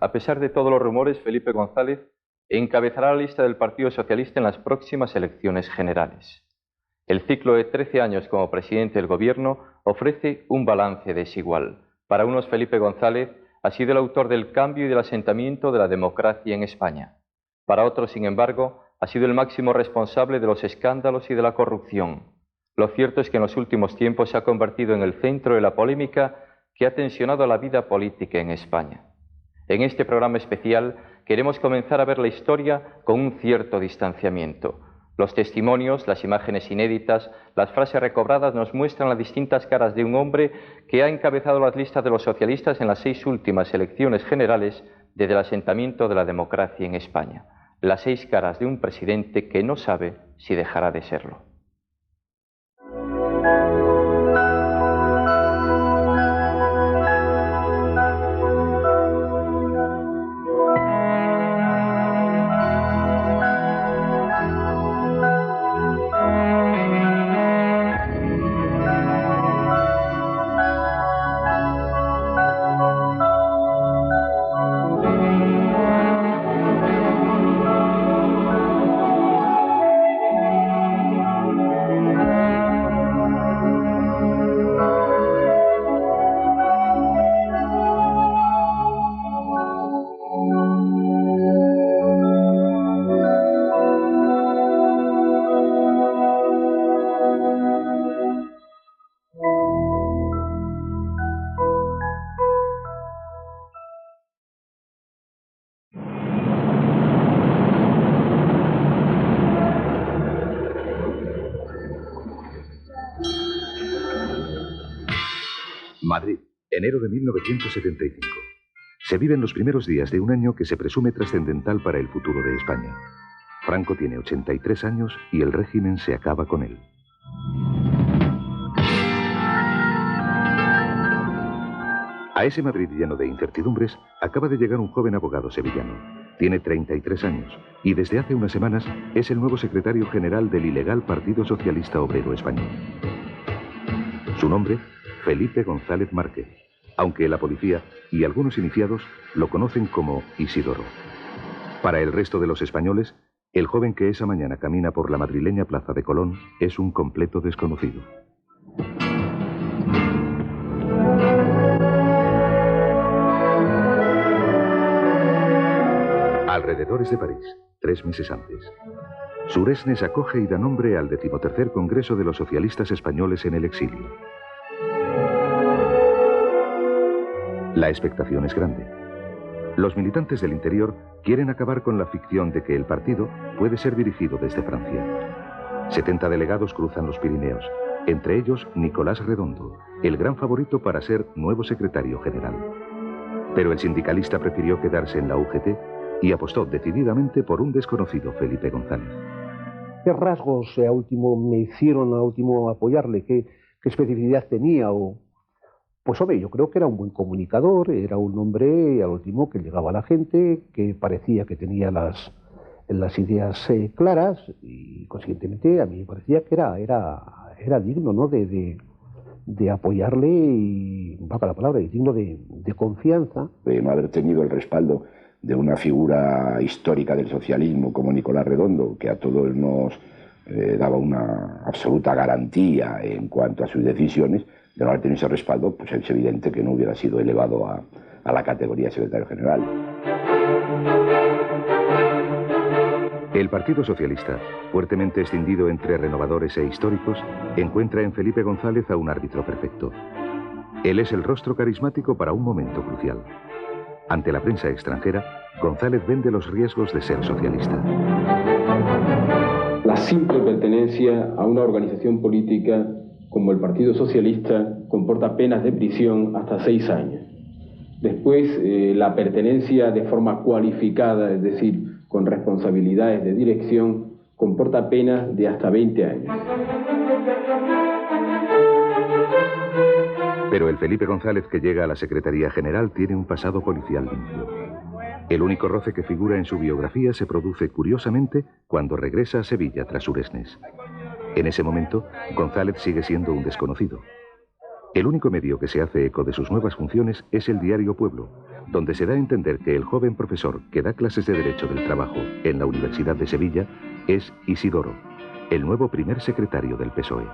a pesar de todos los rumores, Felipe González encabezará la lista del Partido Socialista en las próximas elecciones generales. El ciclo de 13 años como presidente del Gobierno ofrece un balance desigual. Para unos, Felipe González ha sido el autor del cambio y del asentamiento de la democracia en España. Para otros, sin embargo, ha sido el máximo responsable de los escándalos y de la corrupción. Lo cierto es que en los últimos tiempos se ha convertido en el centro de la polémica que ha tensionado la vida política en España. En este programa especial queremos comenzar a ver la historia con un cierto distanciamiento. Los testimonios, las imágenes inéditas, las frases recobradas nos muestran las distintas caras de un hombre que ha encabezado las listas de los socialistas en las 6 últimas elecciones generales desde el asentamiento de la democracia en España. Las 6 caras de un presidente que no sabe si dejará de serlo. Madrid, enero de 1975. Se viven los primeros días de un año que se presume trascendental para el futuro de España. Franco tiene 83 años y el régimen se acaba con él. A ese Madrid lleno de incertidumbres acaba de llegar un joven abogado sevillano. Tiene 33 años y desde hace unas semanas es el nuevo secretario general del ilegal Partido Socialista Obrero Español. Su nombre, Felipe González Márquez, aunque la policía y algunos iniciados lo conocen como Isidoro. Para el resto de los españoles, el joven que esa mañana camina por la madrileña Plaza de Colón es un completo desconocido. Alrededores de París, 3 meses antes. Suresnes acoge y da nombre al 13º Congreso de los Socialistas Españoles en el exilio. La expectación es grande. Los militantes del interior quieren acabar con la ficción de que el partido puede ser dirigido desde Francia. 70 delegados cruzan los Pirineos, entre ellos Nicolás Redondo, el gran favorito para ser nuevo secretario general. Pero el sindicalista prefirió quedarse en la UGT y apostó decididamente por un desconocido Felipe González. ¿Qué rasgos me hicieron apoyarle? ¿Qué especificidad tenía? Pues hombre, yo creo que era un buen comunicador, era un hombre al último que llegaba a la gente, que parecía que tenía las ideas claras y consiguientemente a mí me parecía que era digno, ¿no?, de apoyarle y, valga la palabra, y digno de confianza. De no haber tenido el respaldo de una figura histórica del socialismo como Nicolás Redondo, que a todos nos daba una absoluta garantía en cuanto a sus decisiones, de no haber tenido ese respaldo, pues es evidente que no hubiera sido elevado a la categoría de secretario general. El Partido Socialista, fuertemente escindido entre renovadores e históricos, encuentra en Felipe González a un árbitro perfecto. Él es el rostro carismático para un momento crucial. Ante la prensa extranjera, González vende los riesgos de ser socialista. La simple pertenencia a una organización política como el Partido Socialista comporta penas de prisión hasta 6 años. Después, la pertenencia de forma cualificada, es decir, con responsabilidades de dirección, comporta penas de hasta 20 años. Pero el Felipe González que llega a la Secretaría General tiene un pasado policial limpio. El único roce que figura en su biografía se produce curiosamente cuando regresa a Sevilla tras Suresnes. En ese momento, González sigue siendo un desconocido. El único medio que se hace eco de sus nuevas funciones es el diario Pueblo, donde se da a entender que el joven profesor que da clases de Derecho del Trabajo en la Universidad de Sevilla es Isidoro, el nuevo primer secretario del PSOE.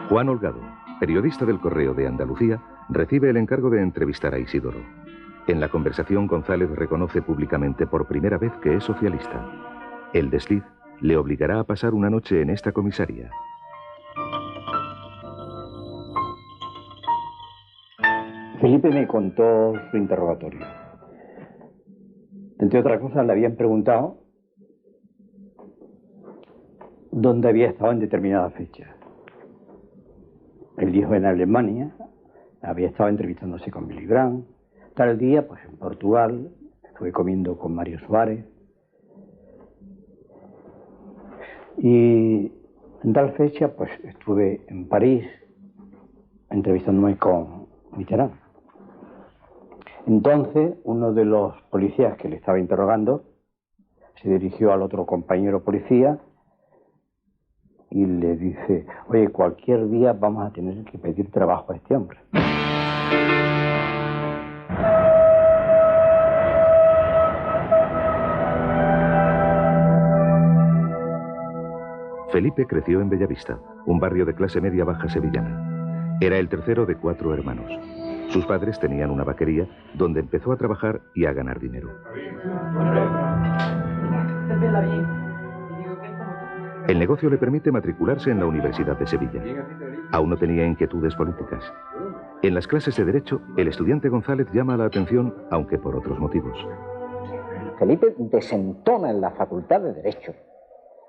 Juan Holgado, periodista del Correo de Andalucía, recibe el encargo de entrevistar a Isidoro. En la conversación, González reconoce públicamente por primera vez que es socialista. El desliz le obligará a pasar una noche en esta comisaría. Felipe me contó su interrogatorio. Entre otras cosas, le habían preguntado dónde había estado en determinada fecha. Él dijo en Alemania, había estado entrevistándose con Willy Brandt. Tal día, pues en Portugal, estuve comiendo con Mario Suárez. Y en tal fecha, pues estuve en París entrevistándome con Mitterrand. Entonces, uno de los policías que le estaba interrogando se dirigió al otro compañero policía y le dice: oye, cualquier día vamos a tener que pedir trabajo a este hombre. Felipe creció en Bellavista, un barrio de clase media baja sevillana. Era el tercero de 4 hermanos. Sus padres tenían una vaquería donde empezó a trabajar y a ganar dinero. El negocio le permite matricularse en la Universidad de Sevilla. Aún no tenía inquietudes políticas. En las clases de Derecho, el estudiante González llama la atención, aunque por otros motivos. Felipe desentona en la Facultad de Derecho.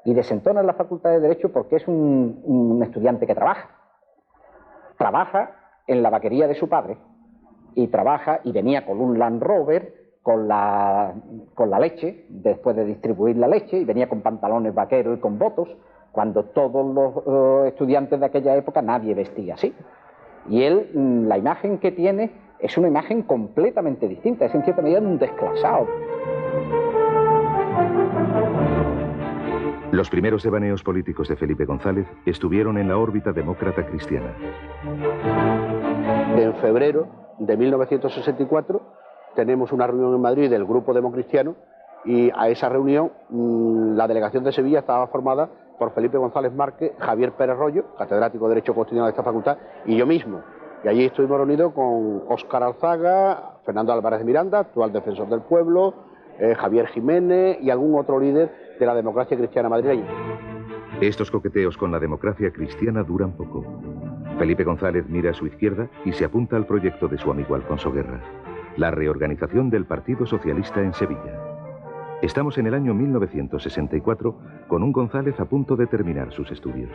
Y desentona en la Facultad de Derecho porque es un estudiante que trabaja. Trabaja en la vaquería de su padre. Y trabaja, y venía con un Land Rover, con la leche, después de distribuir la leche, y venía con pantalones vaqueros y con botos, cuando todos los estudiantes de aquella época nadie vestía así. Y él, la imagen que tiene es una imagen completamente distinta, es en cierta medida un desclasado. Los primeros devaneos políticos de Felipe González estuvieron en la órbita demócrata cristiana. En febrero de 1964 tenemos una reunión en Madrid del Grupo Democristiano y a esa reunión la delegación de Sevilla estaba formada por Felipe González Márquez, Javier Pérez Royo, catedrático de Derecho Constitucional de esta facultad, y yo mismo. Y allí estuvimos reunidos con Óscar Alzaga, Fernando Álvarez de Miranda, actual defensor del pueblo, Javier Jiménez y algún otro líder de la democracia cristiana madrileña. Estos coqueteos con la democracia cristiana duran poco. Felipe González mira a su izquierda y se apunta al proyecto de su amigo Alfonso Guerra, la reorganización del Partido Socialista en Sevilla. Estamos en el año 1964 con un González a punto de terminar sus estudios.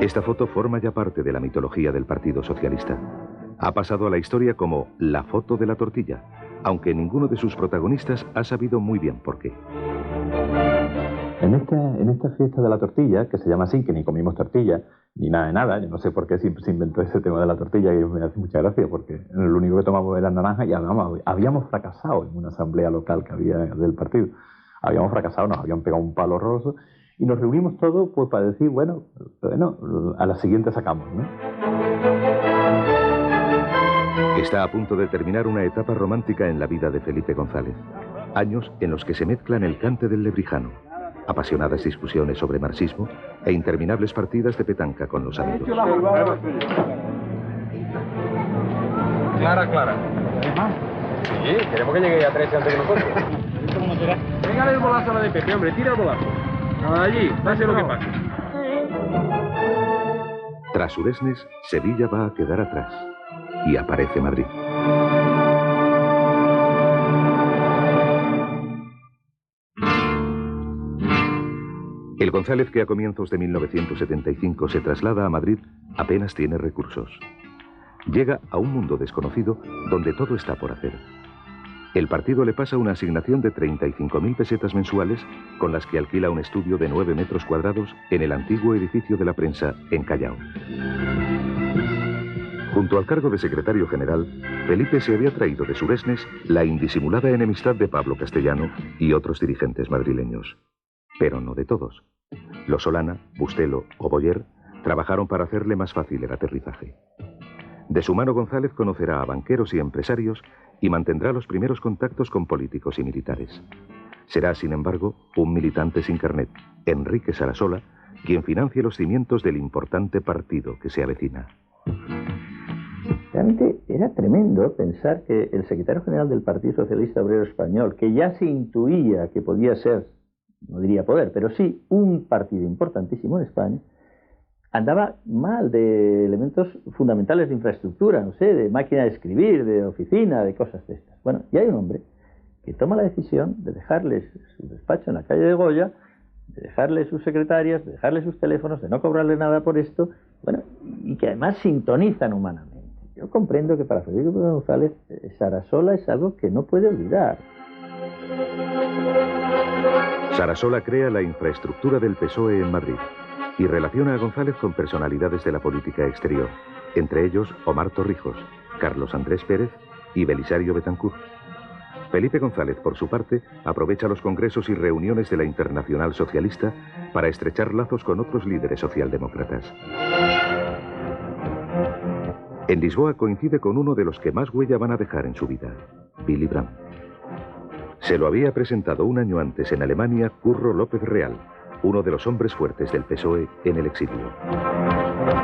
Esta foto forma ya parte de la mitología del Partido Socialista. Ha pasado a la historia como la foto de la tortilla, aunque ninguno de sus protagonistas ha sabido muy bien por qué. En esta fiesta de la tortilla, que se llama así, que ni comimos tortilla, ni nada de nada, yo no sé por qué se inventó ese tema de la tortilla, y me hace mucha gracia, porque lo único que tomamos era naranja y habíamos fracasado en una asamblea local que había del partido. Habíamos fracasado, nos habían pegado un palo horroroso, y nos reunimos todos pues para decir, bueno, a la siguiente sacamos, ¿no? Está a punto de terminar una etapa romántica en la vida de Felipe González. Años en los que se mezclan el cante del lebrijano, apasionadas discusiones sobre marxismo e interminables partidas de petanca con los amigos. Clara. Sí, queremos que llegue a 13 antes que nosotros. Venga el bolazo a la de Pepe, hombre, tira el bolazo. A allí, pase lo que pase. Tras Suresnes, Sevilla va a quedar atrás. Y aparece Madrid. El González que a comienzos de 1975 se traslada a Madrid apenas tiene recursos. Llega a un mundo desconocido donde todo está por hacer. El partido le pasa una asignación de 35.000 pesetas mensuales con las que alquila un estudio de 9 metros cuadrados en el antiguo edificio de la prensa en Callao. Junto al cargo de secretario general, Felipe se había traído de Suresnes la indisimulada enemistad de Pablo Castellano y otros dirigentes madrileños. Pero no de todos. Los Solana, Bustelo o Boyer trabajaron para hacerle más fácil el aterrizaje. De su mano González conocerá a banqueros y empresarios y mantendrá los primeros contactos con políticos y militares. Será, sin embargo, un militante sin carnet, Enrique Sarasola, quien financie los cimientos del importante partido que se avecina. Realmente era tremendo pensar que el secretario general del Partido Socialista Obrero Español, que ya se intuía que podía ser, no diría poder, pero sí un partido importantísimo en España, andaba mal de elementos fundamentales de infraestructura, no sé, de máquina de escribir, de oficina, de cosas de estas. Bueno, y hay un hombre que toma la decisión de dejarles su despacho en la calle de Goya, de dejarle sus secretarias, de dejarle sus teléfonos, de no cobrarle nada por esto, bueno, y que además sintonizan humanamente. Yo comprendo que para Felipe González Sarasola es algo que no puede olvidar. Sarasola crea la infraestructura del PSOE en Madrid y relaciona a González con personalidades de la política exterior, entre ellos Omar Torrijos, Carlos Andrés Pérez y Belisario Betancourt. Felipe González, por su parte, aprovecha los congresos y reuniones de la Internacional Socialista para estrechar lazos con otros líderes socialdemócratas. En Lisboa coincide con uno de los que más huella van a dejar en su vida, Willy Brandt. Se lo había presentado un año antes en Alemania Curro López Real, uno de los hombres fuertes del PSOE en el exilio.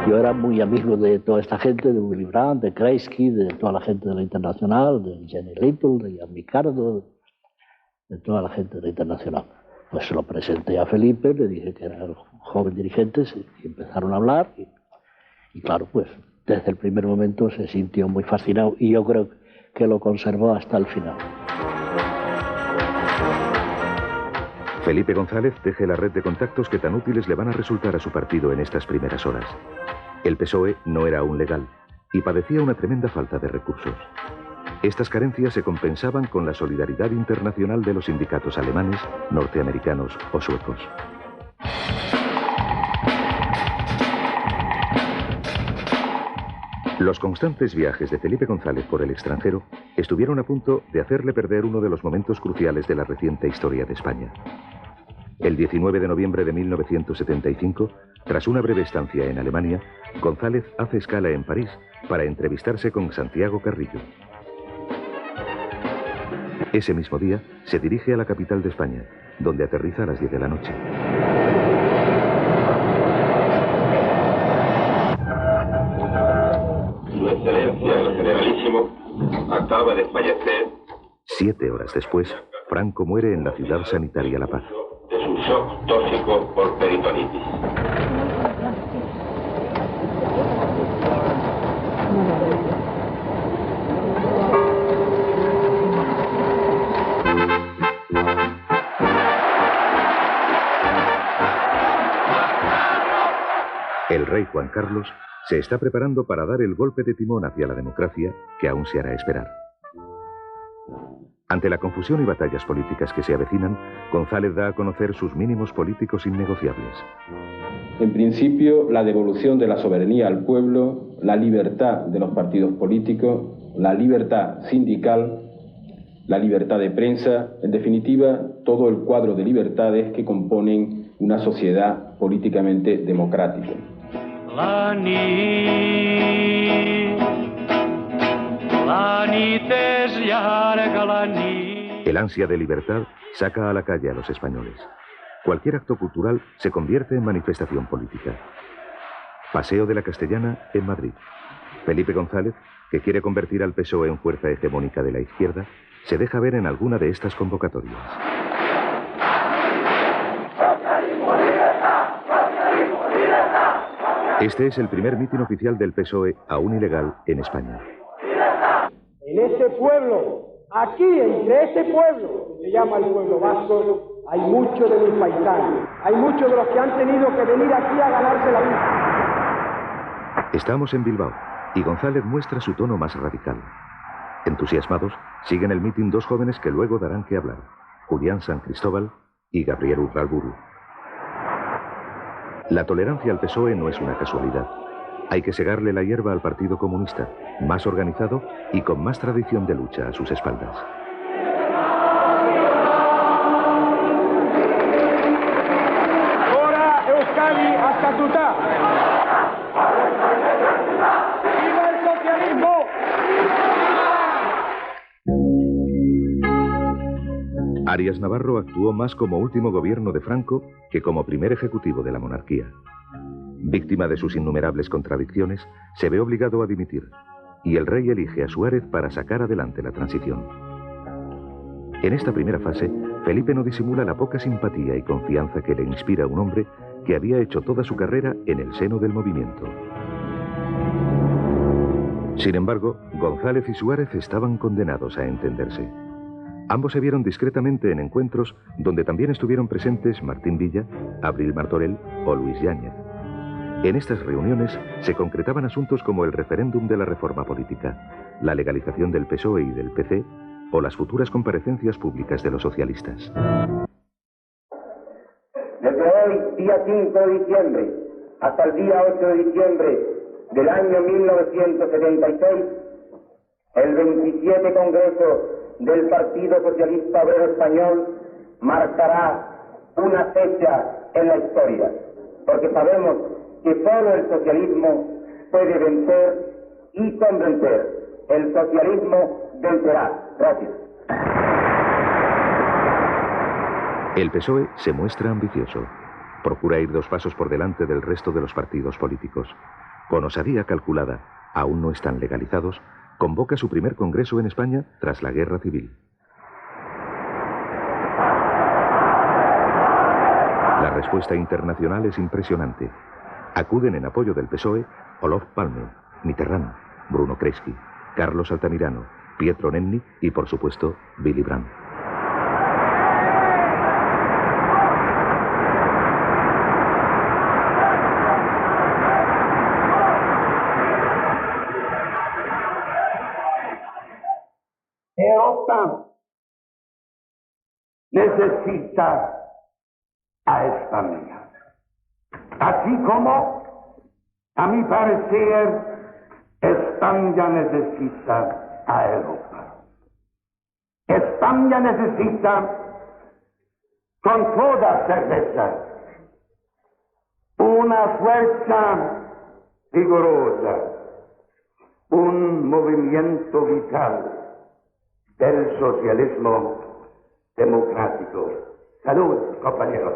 Yo era muy amigo de toda esta gente, de Willy Brandt, de Kreisky, de toda la gente de la Internacional, de Jenny Little, de Jan Micardo, de toda la gente de la Internacional. Pues se lo presenté a Felipe, le dije que era un joven dirigente y empezaron a hablar y claro, pues desde el primer momento se sintió muy fascinado y yo creo que lo conservó hasta el final. Felipe González teje la red de contactos que tan útiles le van a resultar a su partido en estas primeras horas. El PSOE no era aún legal y padecía una tremenda falta de recursos. Estas carencias se compensaban con la solidaridad internacional de los sindicatos alemanes, norteamericanos o suecos. Los constantes viajes de Felipe González por el extranjero estuvieron a punto de hacerle perder uno de los momentos cruciales de la reciente historia de España. El 19 de noviembre de 1975, tras una breve estancia en Alemania, González hace escala en París para entrevistarse con Santiago Carrillo. Ese mismo día se dirige a la capital de España, donde aterriza a las 10 de la noche. Su Excelencia, el Generalísimo, acaba de fallecer. 7 horas después, Franco muere en la ciudad sanitaria La Paz. De su shock tóxico por peritonitis. El rey Juan Carlos se está preparando para dar el golpe de timón hacia la democracia que aún se hará esperar. Ante la confusión y batallas políticas que se avecinan, González da a conocer sus mínimos políticos innegociables. En principio, la devolución de la soberanía al pueblo, la libertad de los partidos políticos, la libertad sindical, la libertad de prensa, en definitiva, todo el cuadro de libertades que componen una sociedad políticamente democrática. La nit és llarga, la nit. El ansia de libertad saca a la calle a los españoles. Cualquier acto cultural se convierte en manifestación política. Paseo de la Castellana en Madrid. Felipe González, que quiere convertir al PSOE en fuerza hegemónica de la izquierda, se deja ver en alguna de estas convocatorias. Este es el primer mitin oficial del PSOE, aún ilegal, en España. En ese pueblo, aquí, entre ese pueblo, que se llama el pueblo vasco, hay muchos de mis paisanos, hay muchos de los que han tenido que venir aquí a ganarse la vida. Estamos en Bilbao, y González muestra su tono más radical. Entusiasmados, siguen el mitin dos jóvenes que luego darán que hablar, Julián San Cristóbal y Gabriel Urgalburu. La tolerancia al PSOE no es una casualidad. Hay que segarle la hierba al Partido Comunista, más organizado y con más tradición de lucha a sus espaldas. Ahora Euskadi hasta Tutá. ¡Viva el socialismo! Arias Navarro actuó más como último gobierno de Franco que como primer ejecutivo de la monarquía. Víctima de sus innumerables contradicciones, se ve obligado a dimitir, y el rey elige a Suárez para sacar adelante la transición. En esta primera fase, Felipe no disimula la poca simpatía y confianza que le inspira un hombre que había hecho toda su carrera en el seno del movimiento. Sin embargo, González y Suárez estaban condenados a entenderse. Ambos se vieron discretamente en encuentros donde también estuvieron presentes Martín Villa, Abril Martorell o Luis Yáñez. En estas reuniones se concretaban asuntos como el referéndum de la reforma política, la legalización del PSOE y del PC o las futuras comparecencias públicas de los socialistas. Desde hoy, día 5 de diciembre, hasta el día 8 de diciembre del año 1976, el 27 Congreso del Partido Socialista Obrero Español marcará una fecha en la historia, porque sabemos que solo el socialismo puede vencer y convencer. El socialismo vencerá. Gracias. El PSOE se muestra ambicioso. Procura ir 2 pasos por delante del resto de los partidos políticos. Con osadía calculada, aún no están legalizados, convoca su primer congreso en España tras la Guerra Civil. La respuesta internacional es impresionante. Acuden en apoyo del PSOE Olof Palme, Mitterrand, Bruno Kreisky, Carlos Altamirano, Pietro Nenni y, por supuesto, Willy Brandt. Europa necesita a España, así como, a mi parecer, España necesita a Europa. España necesita, con toda certeza, una fuerza vigorosa, un movimiento vital del socialismo democrático. Salud, compañeros.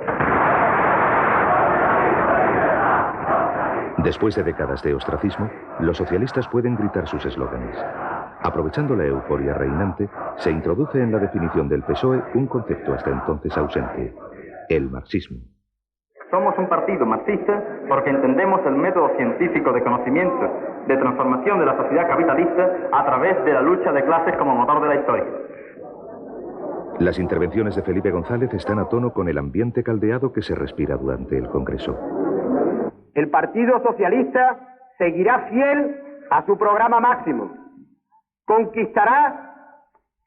Después de décadas de ostracismo, los socialistas pueden gritar sus eslóganes. Aprovechando la euforia reinante, se introduce en la definición del PSOE un concepto hasta entonces ausente: el marxismo. Somos un partido marxista porque entendemos el método científico de conocimiento, de transformación de la sociedad capitalista a través de la lucha de clases como motor de la historia. Las intervenciones de Felipe González están a tono con el ambiente caldeado que se respira durante el Congreso. El Partido Socialista seguirá fiel a su programa máximo. Conquistará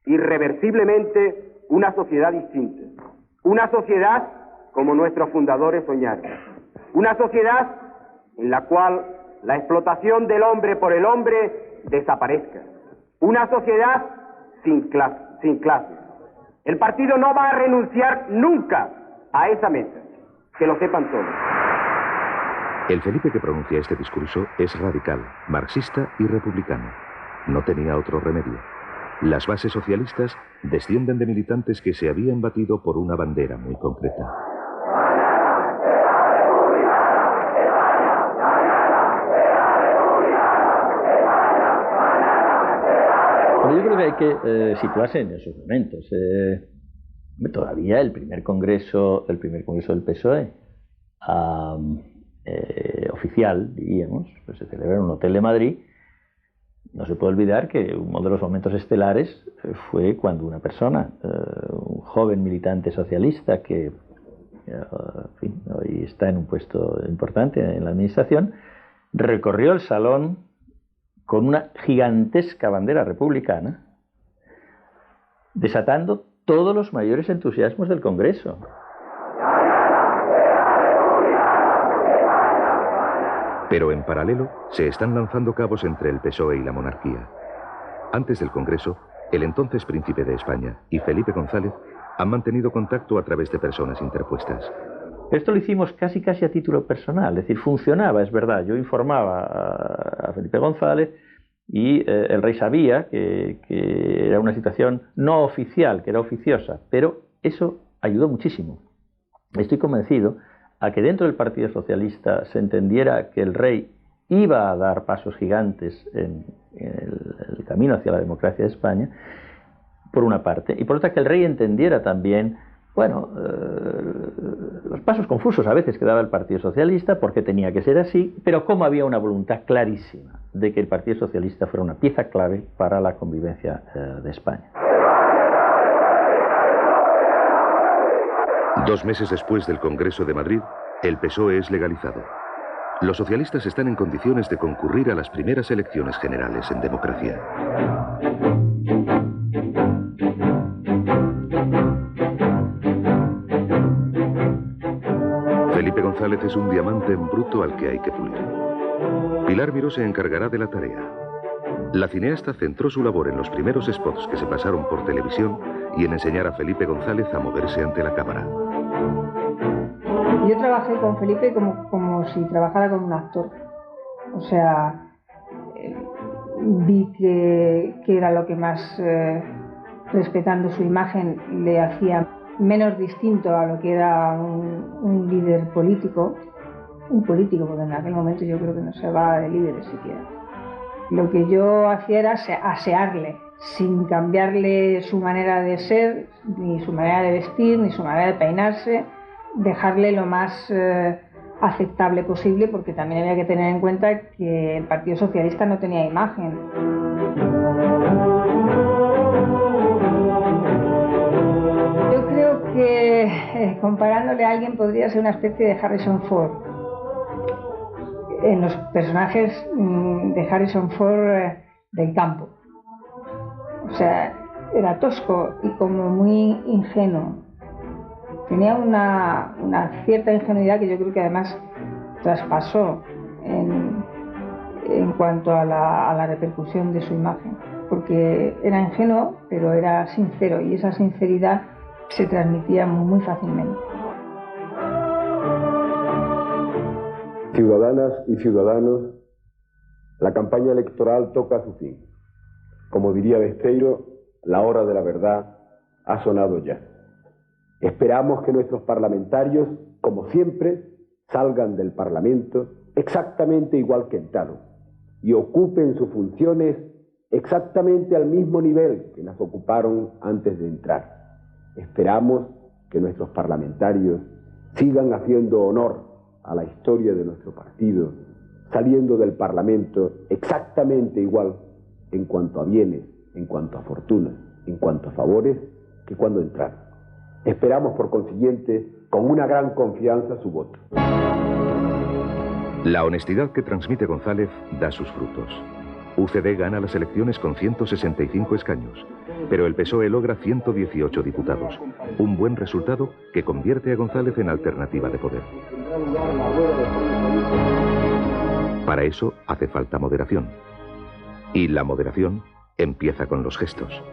irreversiblemente una sociedad distinta. Una sociedad como nuestros fundadores soñaron. Una sociedad en la cual la explotación del hombre por el hombre desaparezca. Una sociedad sin clases. El partido no va a renunciar nunca a esa meta. Que lo sepan todos. El Felipe que pronuncia este discurso es radical, marxista y republicano. No tenía otro remedio. Las bases socialistas descienden de militantes que se habían batido por una bandera muy concreta. Pero yo creo que hay que situarse en esos momentos. Todavía el primer congreso del PSOE oficial, diríamos, pues se celebra en un hotel de Madrid. No se puede olvidar que uno de los momentos estelares fue cuando una persona, un joven militante socialista que en fin, hoy está en un puesto importante en la administración, recorrió el salón con una gigantesca bandera republicana, desatando todos los mayores entusiasmos del Congreso. Pero en paralelo se están lanzando cabos entre el PSOE y la monarquía. Antes del Congreso, el entonces príncipe de España y Felipe González han mantenido contacto a través de personas interpuestas. Esto lo hicimos casi a título personal, es decir, funcionaba, es verdad. Yo informaba a Felipe González y el rey sabía que era una situación no oficial, que era oficiosa, pero eso ayudó muchísimo. Estoy convencido a que dentro del Partido Socialista se entendiera que el rey iba a dar pasos gigantes en el camino hacia la democracia de España, por una parte, y por otra que el rey entendiera también, bueno, los pasos confusos a veces que daba el Partido Socialista, porque tenía que ser así, pero cómo había una voluntad clarísima de que el Partido Socialista fuera una pieza clave para la convivencia de España. 2 meses después del Congreso de Madrid, el PSOE es legalizado. Los socialistas están en condiciones de concurrir a las primeras elecciones generales en democracia. Felipe González es un diamante en bruto al que hay que pulir. Pilar Miró se encargará de la tarea. La cineasta centró su labor en los primeros spots que se pasaron por televisión y en enseñar a Felipe González a moverse ante la cámara. Yo trabajé con Felipe como si trabajara con un actor. O sea, vi que era lo que más, respetando su imagen, le hacía menos distinto a lo que era un líder político. Un político, porque en aquel momento yo creo que no se hablaba de líderes siquiera. Lo que yo hacía era asearle, sin cambiarle su manera de ser, ni su manera de vestir, ni su manera de peinarse, dejarle lo más aceptable posible, porque también había que tener en cuenta que el Partido Socialista no tenía imagen. Yo creo que comparándole a alguien podría ser una especie de Harrison Ford. En los personajes de Harrison Ford del campo. O sea, era tosco y como muy ingenuo. Tenía una cierta ingenuidad que yo creo que además traspasó en cuanto a la repercusión de su imagen. Porque era ingenuo, pero era sincero, y esa sinceridad se transmitía muy fácilmente. Ciudadanas y ciudadanos, la campaña electoral toca a su fin. Como diría Besteiro, la hora de la verdad ha sonado ya. Esperamos que nuestros parlamentarios, como siempre, salgan del Parlamento exactamente igual que entraron y ocupen sus funciones exactamente al mismo nivel que las ocuparon antes de entrar. Esperamos que nuestros parlamentarios sigan haciendo honor a la historia de nuestro partido, saliendo del Parlamento exactamente igual en cuanto a bienes, en cuanto a fortunas, en cuanto a favores, que cuando entraron. Esperamos, por consiguiente, con una gran confianza su voto. La honestidad que transmite González da sus frutos. UCD gana las elecciones con 165 escaños, pero el PSOE logra 118 diputados, un buen resultado que convierte a González en alternativa de poder. Para eso hace falta moderación. Y la moderación empieza con los gestos.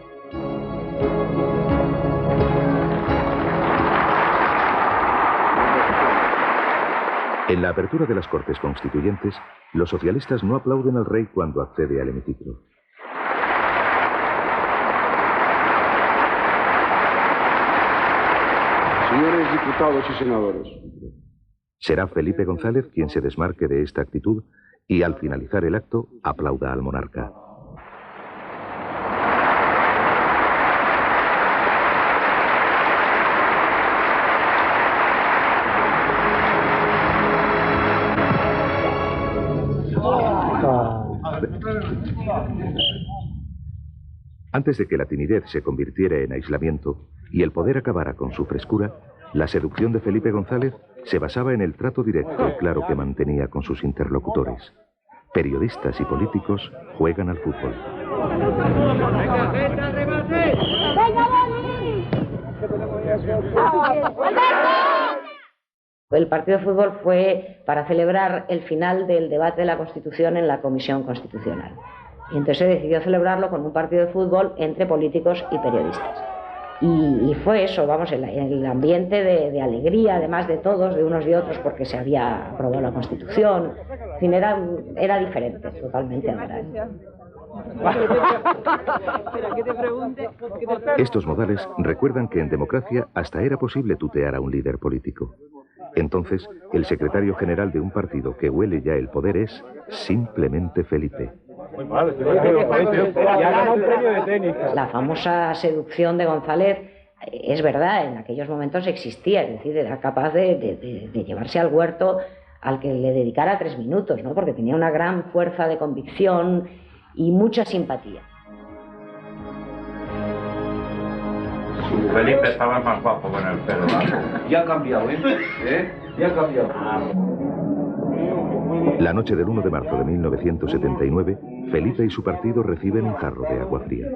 En la apertura de las Cortes Constituyentes, los socialistas no aplauden al rey cuando accede al hemiciclo. Señores diputados y senadores. Será Felipe González quien se desmarque de esta actitud y al finalizar el acto aplauda al monarca. Antes de que la timidez se convirtiera en aislamiento y el poder acabara con su frescura, la seducción de Felipe González se basaba en el trato directo y claro que mantenía con sus interlocutores. Periodistas y políticos juegan al fútbol. El partido de fútbol fue para celebrar el final del debate de la Constitución en la Comisión Constitucional. Y entonces se decidió celebrarlo con un partido de fútbol entre políticos y periodistas. Y fue eso, vamos, el ambiente de alegría, además de todos, de unos y otros, porque se había aprobado la Constitución. En fin, era diferente totalmente ahora. Estos modales recuerdan que en democracia hasta era posible tutear a un líder político. Entonces, el secretario general de un partido que huele ya el poder es simplemente Felipe. La famosa seducción de González, es verdad, en aquellos momentos existía, es decir, era capaz de llevarse al huerto al que le dedicara 3 minutos, ¿no? Porque tenía una gran fuerza de convicción y mucha simpatía. Felipe estaba más guapo con el pelo largo. Ya ha cambiado, ¿eh? Ya ha cambiado. La noche del 1 de marzo de 1979, Felipe y su partido reciben un jarro de agua fría.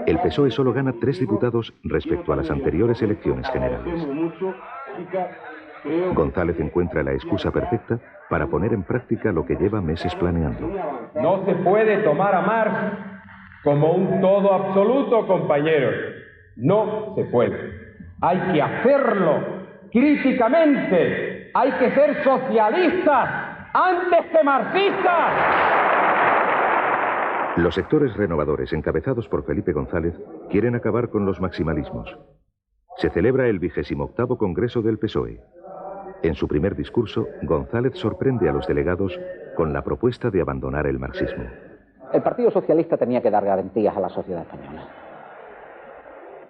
El PSOE solo gana 3 diputados respecto a las anteriores elecciones generales. González encuentra la excusa perfecta para poner en práctica lo que lleva meses planeando. No se puede tomar a Marx como un todo absoluto, compañeros. No se puede. Hay que hacerlo críticamente. Hay que ser socialistas antes que marxistas. Los sectores renovadores encabezados por Felipe González quieren acabar con los maximalismos. Se celebra el 28º Congreso del PSOE. En su primer discurso, González sorprende a los delegados con la propuesta de abandonar el marxismo. El Partido Socialista tenía que dar garantías a la sociedad española.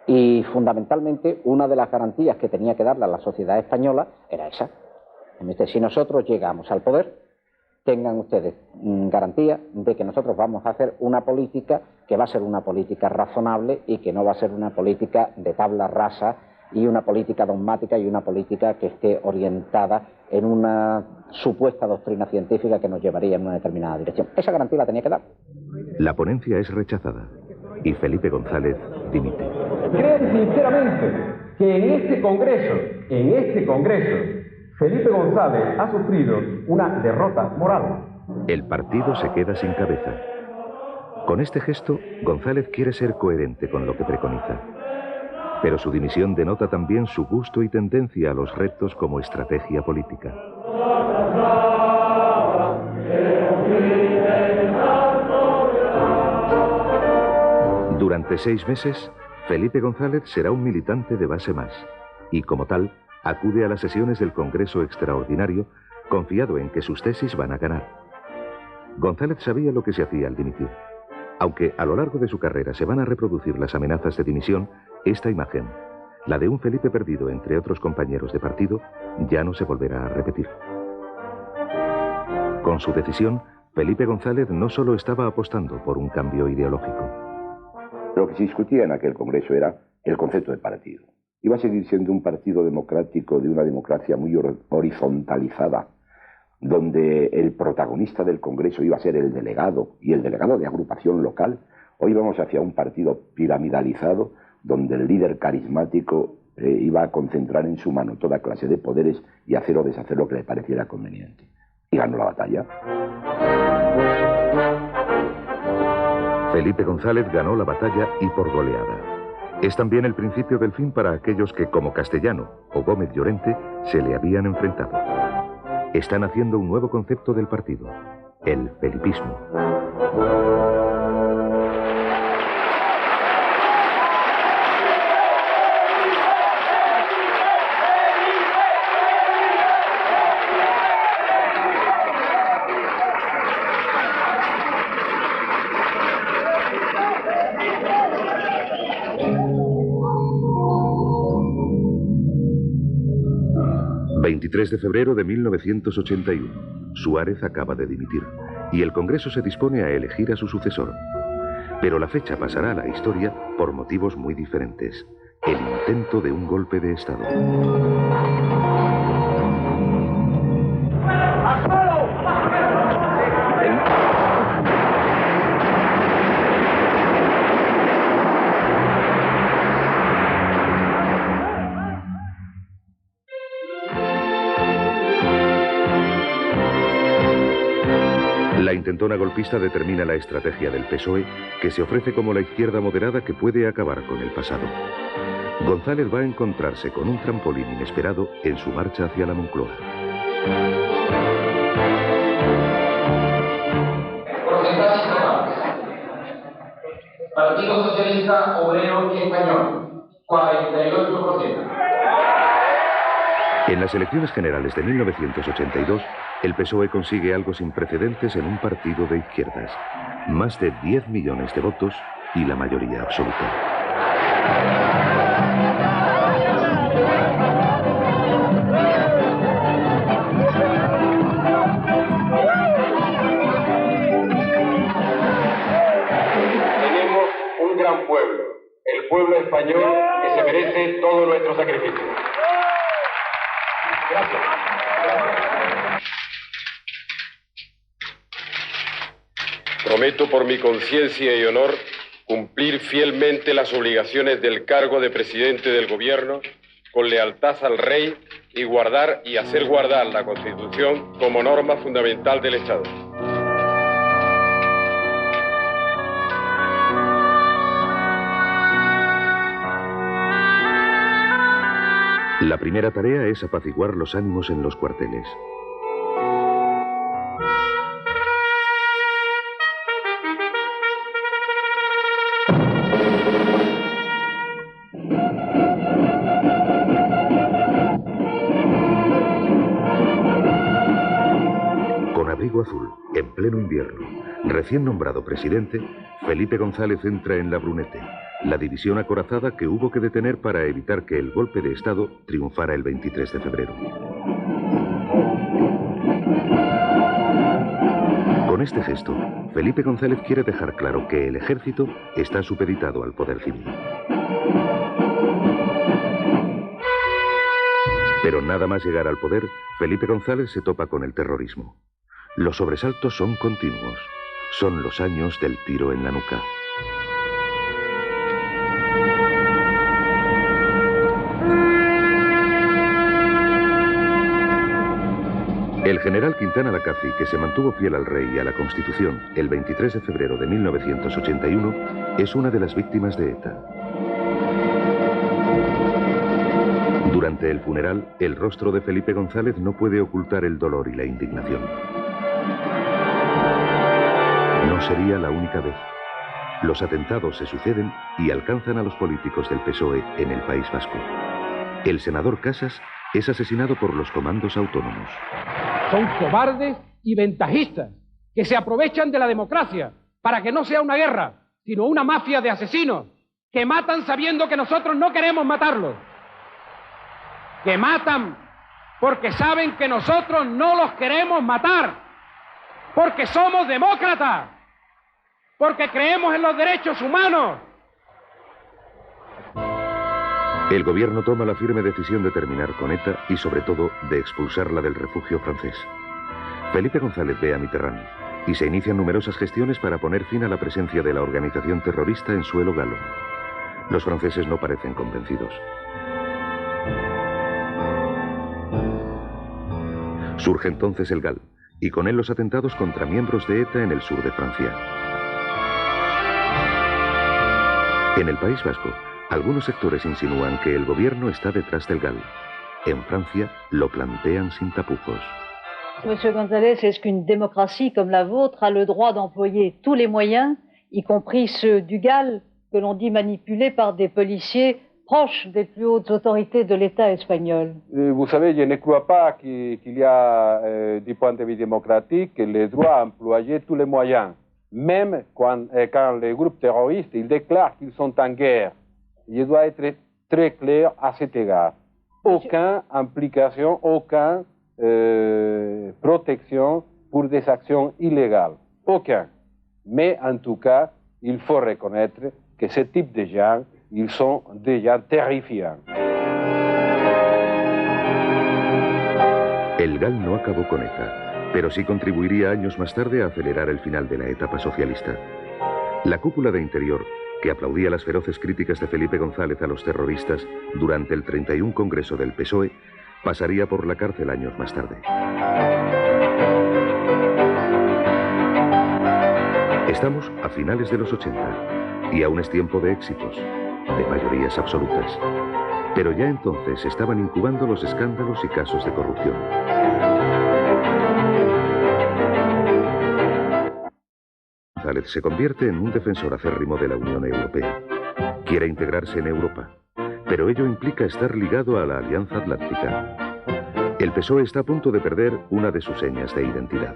Y fundamentalmente una de las garantías que tenía que darle a la sociedad española era esa. Si nosotros llegamos al poder, tengan ustedes garantía de que nosotros vamos a hacer una política que va a ser una política razonable y que no va a ser una política de tabla rasa y una política dogmática y una política que esté orientada en una supuesta doctrina científica que nos llevaría en una determinada dirección. Esa garantía la tenía que dar. La ponencia es rechazada y Felipe González dimite. ¿Creen sinceramente que en este Congreso, Felipe González ha sufrido una derrota moral? El partido se queda sin cabeza. Con este gesto, González quiere ser coherente con lo que preconiza. Pero su dimisión denota también su gusto y tendencia a los retos como estrategia política. Durante 6 meses, Felipe González será un militante de base más y, como tal, acude a las sesiones del Congreso Extraordinario confiado en que sus tesis van a ganar. González sabía lo que se hacía al dimitir. Aunque a lo largo de su carrera se van a reproducir las amenazas de dimisión, esta imagen, la de un Felipe perdido entre otros compañeros de partido, ya no se volverá a repetir. Con su decisión, Felipe González no solo estaba apostando por un cambio ideológico. Lo que se discutía en aquel congreso era el concepto de partido. Iba a seguir siendo un partido democrático de una democracia muy horizontalizada, donde el protagonista del congreso iba a ser el delegado y el delegado de agrupación local. Hoy vamos hacia un partido piramidalizado, donde el líder carismático iba a concentrar en su mano toda clase de poderes y hacer o deshacer lo que le pareciera conveniente. Y ganó la batalla. Felipe González ganó la batalla y por goleada. Es también el principio del fin para aquellos que, como Castellano o Gómez Llorente, se le habían enfrentado. Están haciendo un nuevo concepto del partido, el felipismo. ...23 de febrero de 1981... Suárez acaba de dimitir... ...y el Congreso se dispone a elegir a su sucesor... ...pero la fecha pasará a la historia... ...por motivos muy diferentes... ...el intento de un golpe de Estado. La intentona golpista determina la estrategia del PSOE, que se ofrece como la izquierda moderada que puede acabar con el pasado. González va a encontrarse con un trampolín inesperado en su marcha hacia la Moncloa. Socialista Obrero Español, 48%. En las elecciones generales de 1982, el PSOE consigue algo sin precedentes en un partido de izquierdas. Más de 10 millones de votos y la mayoría absoluta. Tenemos un gran pueblo, el pueblo español que se merece todo nuestro sacrificio. Gracias. Prometo por mi conciencia y honor cumplir fielmente las obligaciones del cargo de presidente del gobierno con lealtad al rey y guardar y hacer guardar la Constitución como norma fundamental del Estado. La primera tarea es apaciguar los ánimos en los cuarteles. Con abrigo azul, en pleno invierno, recién nombrado presidente, Felipe González entra en la Brunete, la división acorazada que hubo que detener para evitar que el golpe de Estado triunfara el 23 de febrero. Con este gesto, Felipe González quiere dejar claro que el ejército está supeditado al poder civil. Pero nada más llegar al poder, Felipe González se topa con el terrorismo. Los sobresaltos son continuos. Son los años del tiro en la nuca. El general Quintana Lacaci, que se mantuvo fiel al rey y a la Constitución el 23 de febrero de 1981, es una de las víctimas de ETA. Durante el funeral, el rostro de Felipe González no puede ocultar el dolor y la indignación. No sería la única vez. Los atentados se suceden y alcanzan a los políticos del PSOE en el País Vasco. El senador Casas es asesinado por los comandos autónomos. Son cobardes y ventajistas que se aprovechan de la democracia para que no sea una guerra, sino una mafia de asesinos que matan sabiendo que nosotros no queremos matarlos. Que matan porque saben que nosotros no los queremos matar, porque somos demócratas, porque creemos en los derechos humanos. El gobierno toma la firme decisión de terminar con ETA y, sobre todo, de expulsarla del refugio francés. Felipe González ve a Mitterrand y se inician numerosas gestiones para poner fin a la presencia de la organización terrorista en suelo galo. Los franceses no parecen convencidos. Surge entonces el GAL, y con él los atentados contra miembros de ETA en el sur de Francia. En el País Vasco, algunos sectores insinúan que el gobierno está detrás del GAL. En Francia lo plantean sin tapujos. Monsieur González, est-ce qu'une démocratie comme la vôtre a le droit d'employer tous les moyens, y compris ceux du GAL, que l'on dit manipulés par des policiers proches des plus hautes autorités de l'État espagnol? Vous savez, je ne crois pas qu'il y a, du point de vue démocratique, le droit à employer tous les moyens. Même quand les groupes terroristes ils déclarent qu'ils sont en guerre. Je dois être très clair à cet égard. Aucune implication, aucune protection pour des actions illégales. Aucun. Mais en tout cas, il faut reconnaître que ce type de gens, ils sont déjà terrifiants. El GAL no acabó con ETA, pero sí contribuiría años más tarde a acelerar el final de la etapa socialista. La cúpula de Interior, que aplaudía las feroces críticas de Felipe González a los terroristas durante el 31 Congreso del PSOE, pasaría por la cárcel años más tarde. Estamos a finales de los 80 y aún es tiempo de éxitos, de mayorías absolutas. Pero ya entonces estaban incubando los escándalos y casos de corrupción. González se convierte en un defensor acérrimo de la Unión Europea. Quiere integrarse en Europa, pero ello implica estar ligado a la Alianza Atlántica. El PSOE está a punto de perder una de sus señas de identidad.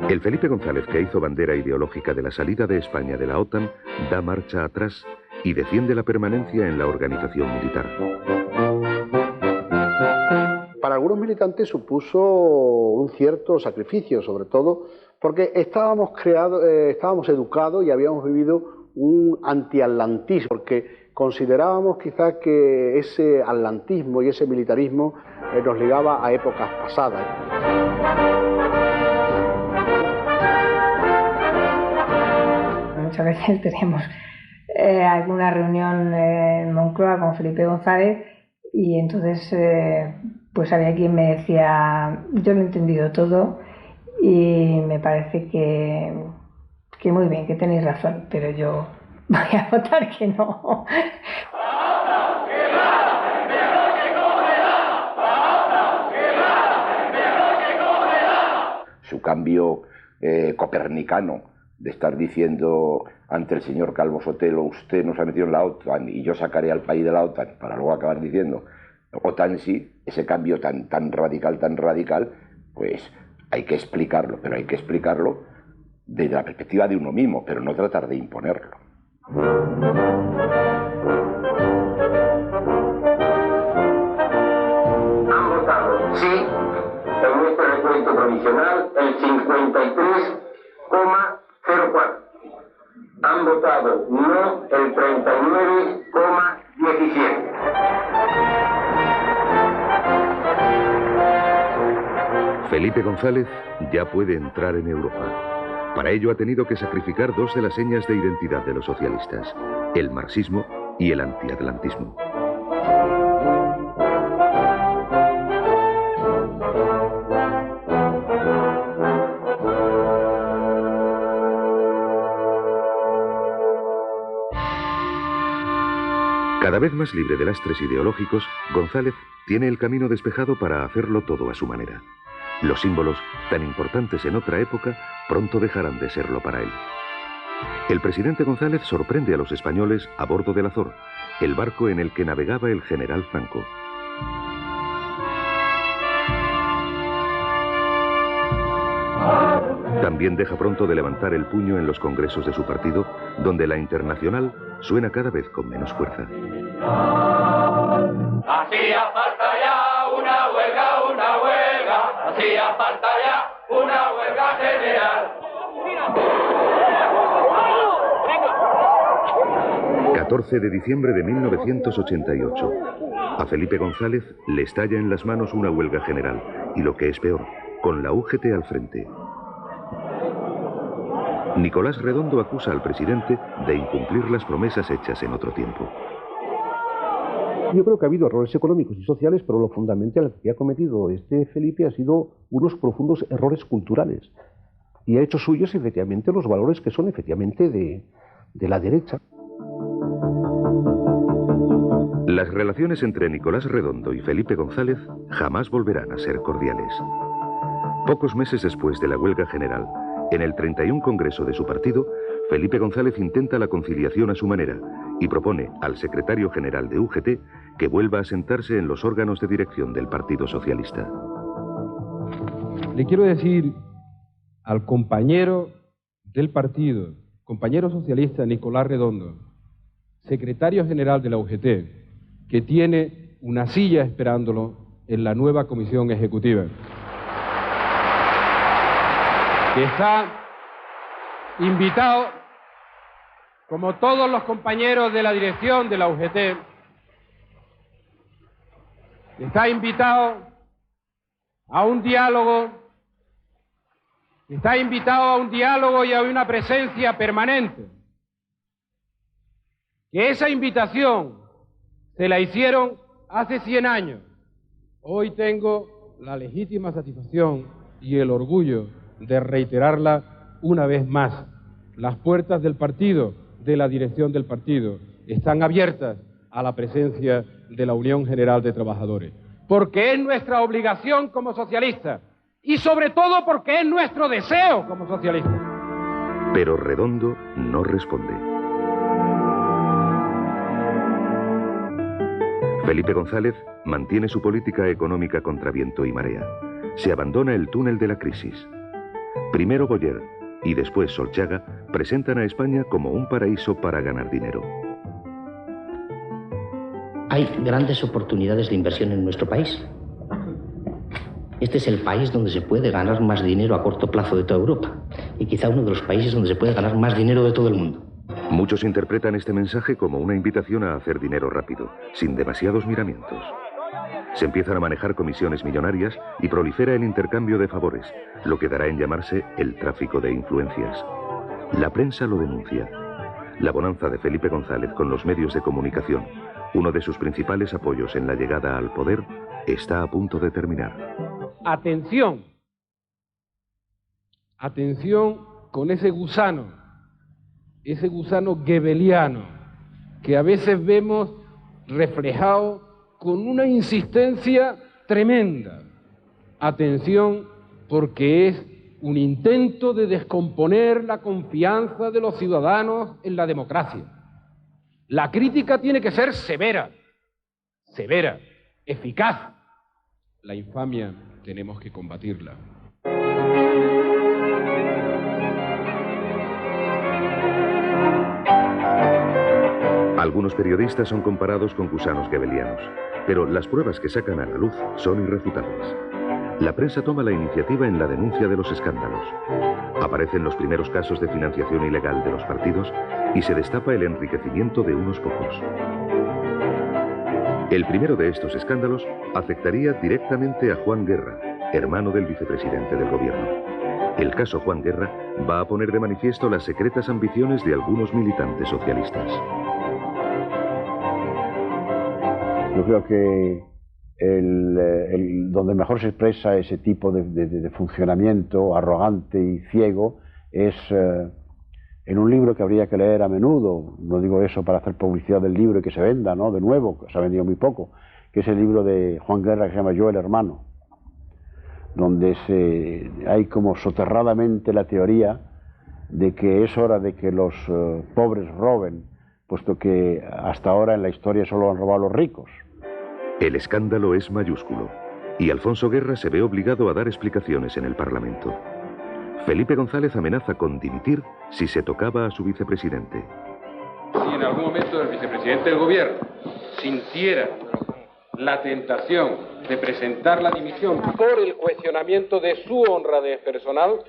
El Felipe González, que hizo bandera ideológica de la salida de España de la OTAN, da marcha atrás y defiende la permanencia en la organización militar. Para algunos militantes supuso un cierto sacrificio, sobre todo porque estábamos educados y habíamos vivido un antiatlantismo, porque considerábamos quizás que ese atlantismo y ese militarismo nos ligaba a épocas pasadas. Muchas veces tenemos alguna reunión en Moncloa con Felipe González y entonces pues había quien me decía, yo lo he entendido todo y me parece que muy bien, que tenéis razón, pero yo voy a votar que no. Su cambio copernicano de estar diciendo ante el señor Calvo Sotelo, usted nos ha metido en la OTAN y yo sacaré al país de la OTAN, para luego acabar diciendo OTAN sí, ese cambio tan radical, pues hay que explicarlo, pero hay que explicarlo desde la perspectiva de uno mismo, pero no tratar de imponerlo. Han votado sí en este recuento provisional el 53,04. Han votado no el 39,17. Felipe González ya puede entrar en Europa. Para ello ha tenido que sacrificar dos de las señas de identidad de los socialistas, el marxismo y el antiatlantismo. Cada vez más libre de lastres ideológicos, González tiene el camino despejado para hacerlo todo a su manera. Los símbolos, tan importantes en otra época, pronto dejarán de serlo para él. El presidente González sorprende a los españoles a bordo del Azor, el barco en el que navegaba el general Franco. También deja pronto de levantar el puño en los congresos de su partido, donde la Internacional suena cada vez con menos fuerza. Hacía falta ya una huelga, hacía falta ya una huelga general. 14 de diciembre de 1988. A Felipe González le estalla en las manos una huelga general, y lo que es peor, con la UGT al frente. Nicolás Redondo acusa al presidente de incumplir las promesas hechas en otro tiempo. Yo creo que ha habido errores económicos y sociales, pero lo fundamental que ha cometido Felipe ha sido unos profundos errores culturales. Y ha hecho suyos efectivamente los valores que son efectivamente de la derecha. Las relaciones entre Nicolás Redondo y Felipe González jamás volverán a ser cordiales. Pocos meses después de la huelga general, en el 31 Congreso de su partido, Felipe González intenta la conciliación a su manera y propone al secretario general de UGT que vuelva a sentarse en los órganos de dirección del Partido Socialista. Le quiero decir al compañero del partido, compañero socialista Nicolás Redondo, secretario general de la UGT, que tiene una silla esperándolo en la nueva comisión ejecutiva, que está invitado, como todos los compañeros de la dirección de la UGT, está invitado a un diálogo, y a una presencia permanente. Que esa invitación se la hicieron hace 100 años. Hoy tengo la legítima satisfacción y el orgullo de reiterarla una vez más. Las puertas del partido, de la dirección del partido, están abiertas a la presencia de la Unión General de Trabajadores. Porque es nuestra obligación como socialistas y sobre todo porque es nuestro deseo como socialistas. Pero Redondo no responde. Felipe González mantiene su política económica contra viento y marea. Se abandona el túnel de la crisis. Primero Boyer y después Solchaga presentan a España como un paraíso para ganar dinero. Hay grandes oportunidades de inversión en nuestro país. Este es el país donde se puede ganar más dinero a corto plazo de toda Europa y quizá uno de los países donde se puede ganar más dinero de todo el mundo. Muchos interpretan este mensaje como una invitación a hacer dinero rápido, sin demasiados miramientos. Se empiezan a manejar comisiones millonarias y prolifera el intercambio de favores, lo que dará en llamarse el tráfico de influencias. La prensa lo denuncia. La bonanza de Felipe González con los medios de comunicación, uno de sus principales apoyos en la llegada al poder, está a punto de terminar. Atención. Atención con ese gusano goebbeliano, que a veces vemos reflejado con una insistencia tremenda. Atención, porque es un intento de descomponer la confianza de los ciudadanos en la democracia. La crítica tiene que ser severa, eficaz. La infamia tenemos que combatirla. Algunos periodistas son comparados con gusanos goebbelianos, pero las pruebas que sacan a la luz son irrefutables. La prensa toma la iniciativa en la denuncia de los escándalos. Aparecen los primeros casos de financiación ilegal de los partidos y se destapa el enriquecimiento de unos pocos. El primero de estos escándalos afectaría directamente a Juan Guerra, hermano del vicepresidente del gobierno. El caso Juan Guerra va a poner de manifiesto las secretas ambiciones de algunos militantes socialistas. Yo creo que donde mejor se expresa ese tipo de funcionamiento arrogante y ciego es en un libro que habría que leer a menudo. No digo eso para hacer publicidad del libro y que se venda, ¿no? De nuevo, que se ha vendido muy poco, que es el libro de Juan Guerra que se llama Yo el hermano, donde hay como soterradamente la teoría de que es hora de que los pobres roben, puesto que hasta ahora en la historia solo han robado los ricos. El escándalo es mayúsculo y Alfonso Guerra se ve obligado a dar explicaciones en el Parlamento. Felipe González amenaza con dimitir si se tocaba a su vicepresidente. Si en algún momento el vicepresidente del gobierno sintiera la tentación de presentar la dimisión por el cuestionamiento de su honradez personal,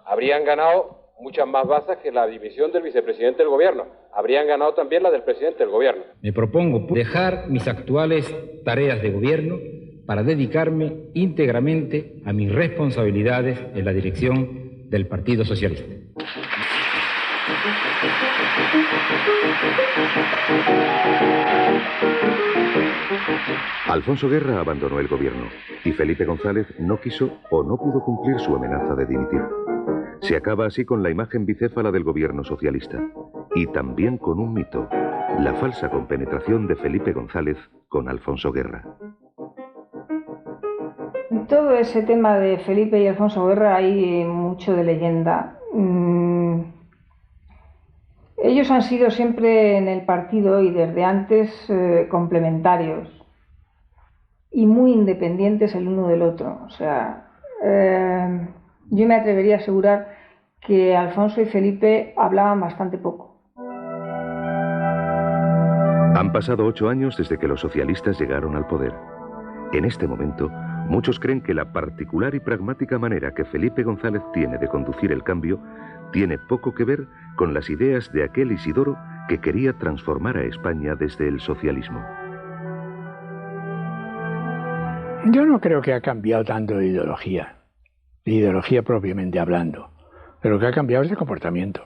habrían ganado muchas más bazas que la dimisión del vicepresidente del gobierno. Habrían ganado también la del presidente del gobierno. Me propongo dejar mis actuales tareas de gobierno para dedicarme íntegramente a mis responsabilidades en la dirección del Partido Socialista. Alfonso Guerra abandonó el gobierno y Felipe González no quiso o no pudo cumplir su amenaza de dimitir. Se acaba así con la imagen bicéfala del gobierno socialista y también con un mito, la falsa compenetración de Felipe González con Alfonso Guerra. En todo ese tema de Felipe y Alfonso Guerra hay mucho de leyenda. Ellos han sido siempre en el partido y desde antes complementarios y muy independientes el uno del otro. O sea, yo me atrevería a asegurar que Alfonso y Felipe hablaban bastante poco. Han pasado 8 años desde que los socialistas llegaron al poder. En este momento, muchos creen que la particular y pragmática manera que Felipe González tiene de conducir el cambio tiene poco que ver con las ideas de aquel Isidoro que quería transformar a España desde el socialismo. Yo no creo que ha cambiado tanto de ideología propiamente hablando, pero lo que ha cambiado es de comportamiento.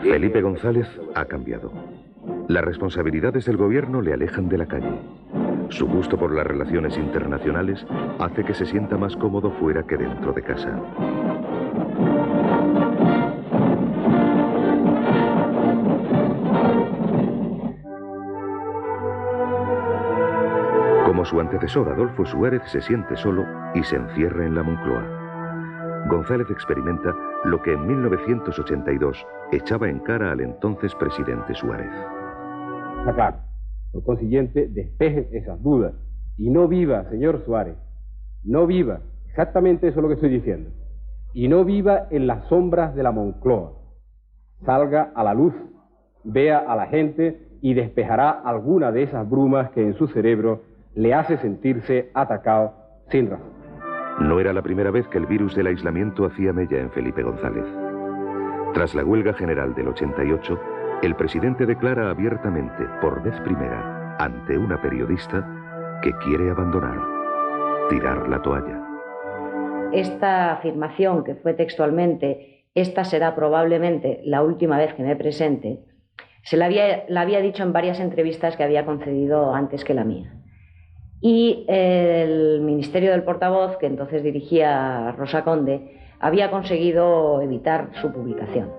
Felipe González ha cambiado. Las responsabilidades del gobierno le alejan de la calle. Su gusto por las relaciones internacionales hace que se sienta más cómodo fuera que dentro de casa. Como su antecesor Adolfo Suárez se siente solo y se encierra en la Moncloa. González experimenta lo que en 1982 echaba en cara al entonces presidente Suárez. Está claro. Por consiguiente, despejen esas dudas. Y no viva, señor Suárez, no viva, exactamente eso es lo que estoy diciendo, y no viva en las sombras de la Moncloa. Salga a la luz, vea a la gente y despejará alguna de esas brumas que en su cerebro le hace sentirse atacado sin razón. No era la primera vez que el virus del aislamiento hacía mella en Felipe González. Tras la huelga general del 88, el presidente declara abiertamente, por vez primera, ante una periodista, que quiere abandonar, tirar la toalla. Esta afirmación, que fue textualmente, esta será probablemente la última vez que me presente, la había dicho en varias entrevistas que había concedido antes que la mía. Y el Ministerio del Portavoz, que entonces dirigía Rosa Conde, había conseguido evitar su publicación.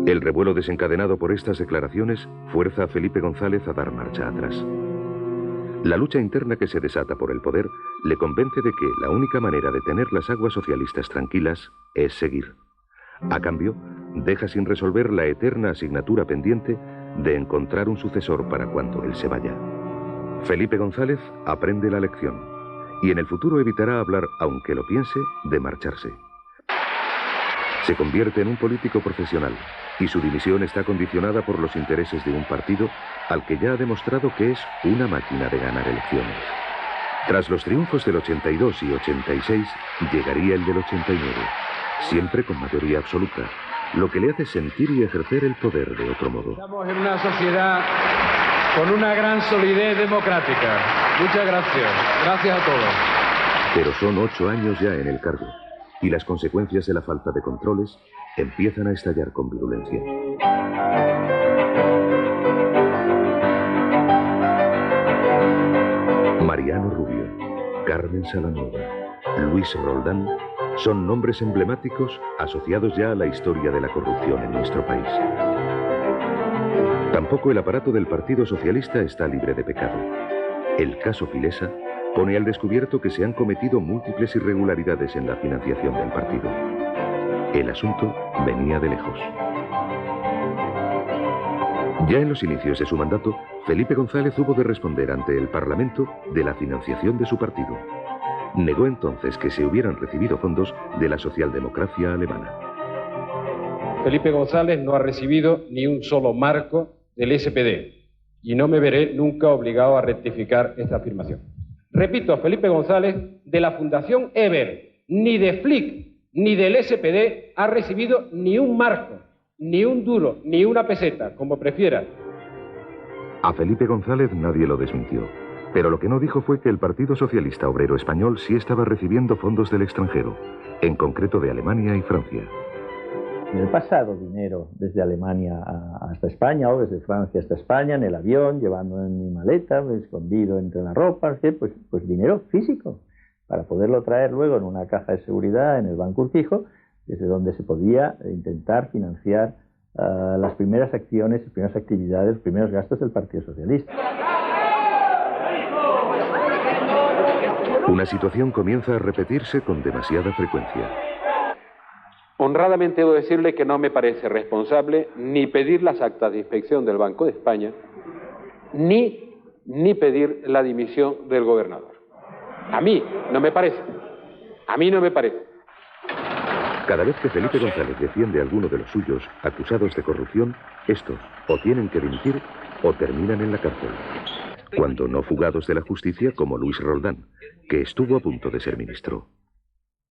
El revuelo desencadenado por estas declaraciones fuerza a Felipe González a dar marcha atrás. La lucha interna que se desata por el poder le convence de que la única manera de tener las aguas socialistas tranquilas es seguir. A cambio, deja sin resolver la eterna asignatura pendiente de encontrar un sucesor para cuando él se vaya. Felipe González aprende la lección y en el futuro evitará hablar, aunque lo piense, de marcharse. Se convierte en un político profesional y su dimisión está condicionada por los intereses de un partido al que ya ha demostrado que es una máquina de ganar elecciones. Tras los triunfos del 82 y 86, llegaría el del 89, siempre con mayoría absoluta, lo que le hace sentir y ejercer el poder de otro modo. Estamos en una sociedad con una gran solidez democrática. Muchas gracias. Gracias a todos. Pero son 8 años ya en el cargo y las consecuencias de la falta de controles empiezan a estallar con virulencia. Mariano Rubio, Carmen Salanueva, Luis Roldán son nombres emblemáticos asociados ya a la historia de la corrupción en nuestro país. Tampoco el aparato del Partido Socialista está libre de pecado. El caso Filesa pone al descubierto que se han cometido múltiples irregularidades en la financiación del partido. El asunto venía de lejos. Ya en los inicios de su mandato, Felipe González hubo de responder ante el Parlamento de la financiación de su partido. Negó entonces que se hubieran recibido fondos de la socialdemocracia alemana. Felipe González no ha recibido ni un solo marco del SPD y no me veré nunca obligado a rectificar esta afirmación. Repito, Felipe González, de la Fundación Eber, ni de Flick, ni del SPD ha recibido ni un marco, ni un duro, ni una peseta, como prefiera. A Felipe González nadie lo desmintió, pero lo que no dijo fue que el Partido Socialista Obrero Español sí estaba recibiendo fondos del extranjero, en concreto de Alemania y Francia. En el pasado dinero desde Alemania hasta España o desde Francia hasta España en el avión, llevando en mi maleta, escondido entre la ropa, pues dinero físico, para poderlo traer luego en una caja de seguridad en el Banco Urquijo, desde donde se podía intentar financiar las primeras acciones, las primeras actividades, los primeros gastos del Partido Socialista. Una situación comienza a repetirse con demasiada frecuencia. Honradamente debo decirle que no me parece responsable ni pedir las actas de inspección del Banco de España, ni pedir la dimisión del gobernador. A mí no me parece. A mí no me parece. Cada vez que Felipe González defiende a alguno de los suyos acusados de corrupción, estos o tienen que dimitir o terminan en la cárcel. Cuando no fugados de la justicia como Luis Roldán, que estuvo a punto de ser ministro.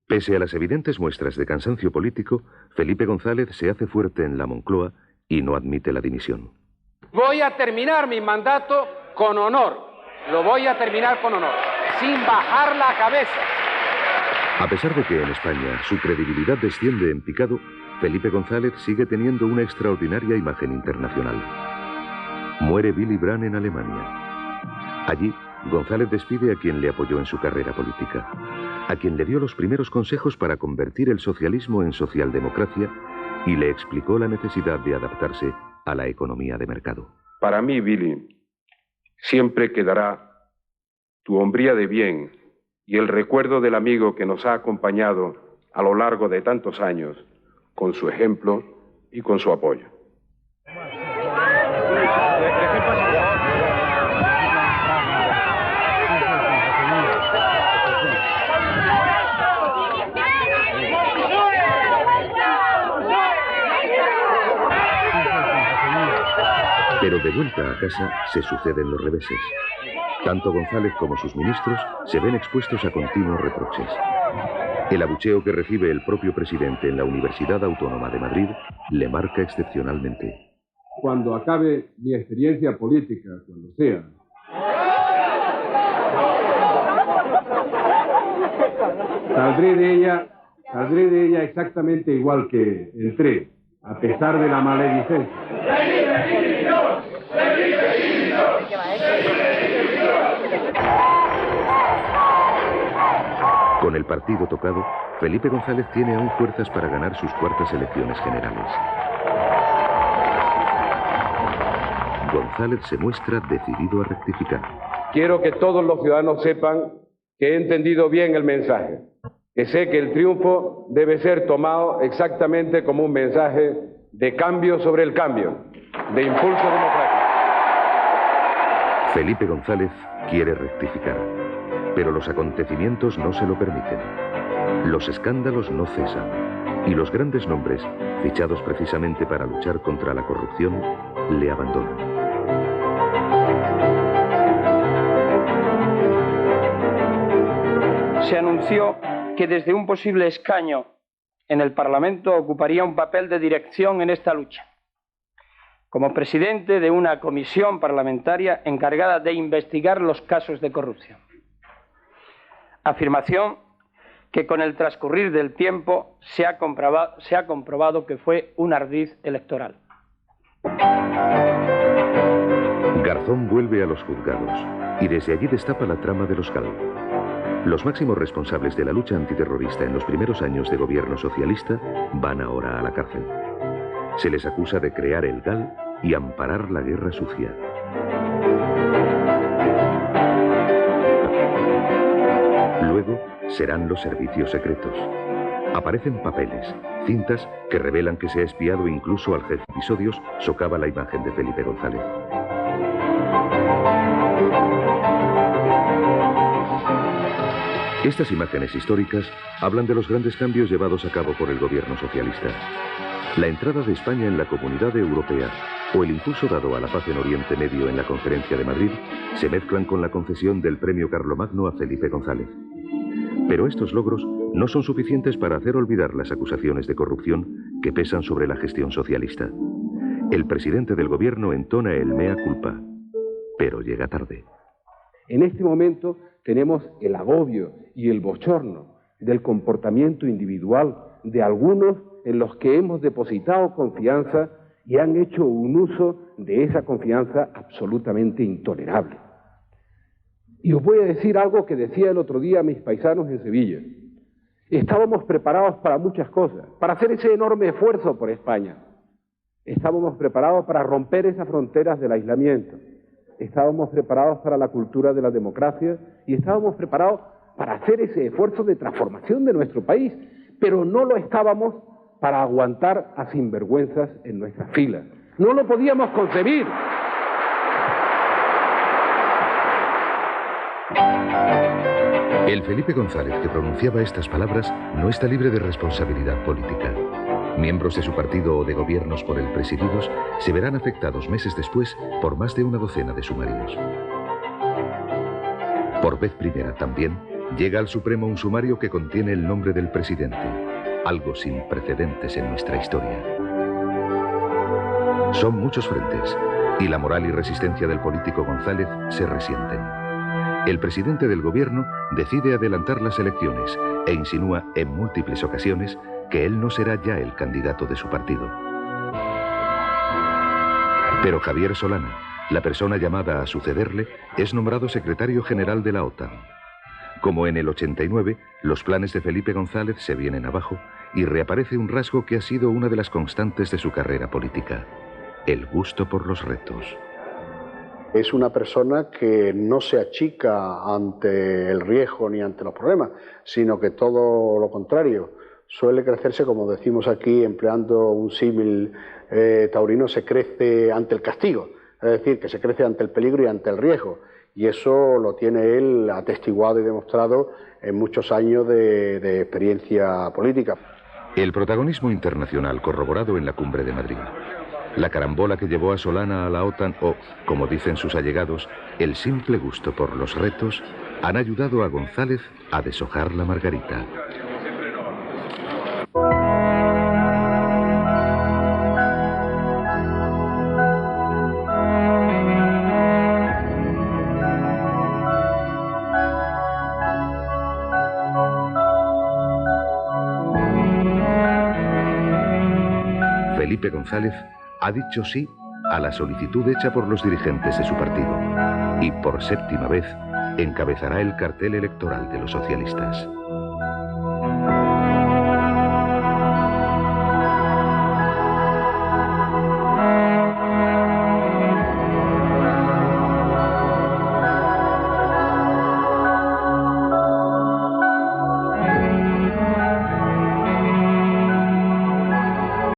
Pese a las evidentes muestras de cansancio político, Felipe González se hace fuerte en la Moncloa y no admite la dimisión. Voy a terminar mi mandato con honor. Lo voy a terminar con honor, sin bajar la cabeza. A pesar de que en España su credibilidad desciende en picado, Felipe González sigue teniendo una extraordinaria imagen internacional. Muere Willy Brandt en Alemania. Allí, González despide a quien le apoyó en su carrera política, a quien le dio los primeros consejos para convertir el socialismo en socialdemocracia y le explicó la necesidad de adaptarse a la economía de mercado. Para mí, Willy, siempre quedará tu hombría de bien y el recuerdo del amigo que nos ha acompañado a lo largo de tantos años, con su ejemplo y con su apoyo. Pero de vuelta a casa se suceden los reveses. Tanto González como sus ministros se ven expuestos a continuos reproches. El abucheo que recibe el propio presidente en la Universidad Autónoma de Madrid le marca excepcionalmente. Cuando acabe mi experiencia política, cuando sea, saldré de ella exactamente igual que entré, a pesar de la maledicencia. Con el partido tocado, Felipe González tiene aún fuerzas para ganar sus cuartas elecciones generales. González se muestra decidido a rectificar. Quiero que todos los ciudadanos sepan que he entendido bien el mensaje, que sé que el triunfo debe ser tomado exactamente como un mensaje de cambio sobre el cambio, de impulso democrático. Felipe González quiere rectificar, pero los acontecimientos no se lo permiten. Los escándalos no cesan y los grandes nombres, fichados precisamente para luchar contra la corrupción, le abandonan. Se anunció que desde un posible escaño en el Parlamento ocuparía un papel de dirección en esta lucha, como presidente de una comisión parlamentaria encargada de investigar los casos de corrupción. Afirmación que con el transcurrir del tiempo se ha comprobado que fue un ardid electoral. Garzón vuelve a los juzgados y desde allí destapa la trama de los GAL. Los máximos responsables de la lucha antiterrorista en los primeros años de gobierno socialista van ahora a la cárcel. Se les acusa de crear el GAL y amparar la guerra sucia. Luego serán los servicios secretos. Aparecen papeles, cintas que revelan que se ha espiado incluso al jefe. Episodios socava la imagen de Felipe González. Estas imágenes históricas hablan de los grandes cambios llevados a cabo por el gobierno socialista. La entrada de España en la Comunidad Europea o el impulso dado a la paz en Oriente Medio en la Conferencia de Madrid se mezclan con la concesión del Premio Carlomagno a Felipe González. Pero estos logros no son suficientes para hacer olvidar las acusaciones de corrupción que pesan sobre la gestión socialista. El presidente del gobierno entona el mea culpa, pero llega tarde. En este momento tenemos el agobio y el bochorno del comportamiento individual de algunos en los que hemos depositado confianza y han hecho un uso de esa confianza absolutamente intolerable. Y os voy a decir algo que decía el otro día a mis paisanos en Sevilla. Estábamos preparados para muchas cosas, para hacer ese enorme esfuerzo por España. Estábamos preparados para romper esas fronteras del aislamiento. Estábamos preparados para la cultura de la democracia y estábamos preparados para hacer ese esfuerzo de transformación de nuestro país, pero no lo estábamos para aguantar a sinvergüenzas en nuestras filas. No lo podíamos concebir. El Felipe González que pronunciaba estas palabras no está libre de responsabilidad política. Miembros de su partido o de gobiernos por él presididos se verán afectados meses después por más de una docena de sumarios. Por vez primera también llega al Supremo un sumario que contiene el nombre del presidente, algo sin precedentes en nuestra historia. Son muchos frentes y la moral y resistencia del político González se resienten. El presidente del gobierno decide adelantar las elecciones e insinúa en múltiples ocasiones que él no será ya el candidato de su partido. Pero Javier Solana, la persona llamada a sucederle, es nombrado secretario general de la OTAN. Como en el 89, los planes de Felipe González se vienen abajo y reaparece un rasgo que ha sido una de las constantes de su carrera política: el gusto por los retos. Es una persona que no se achica ante el riesgo ni ante los problemas, sino que todo lo contrario. Suele crecerse, como decimos aquí, empleando un símil taurino, se crece ante el castigo, es decir, que se crece ante el peligro y ante el riesgo. Y eso lo tiene él atestiguado y demostrado en muchos años de experiencia política. El protagonismo internacional corroborado en la Cumbre de Madrid. La carambola que llevó a Solana a la OTAN o, como dicen sus allegados, el simple gusto por los retos, han ayudado a González a deshojar la margarita. Felipe González ha dicho sí a la solicitud hecha por los dirigentes de su partido y por séptima vez encabezará el cartel electoral de los socialistas.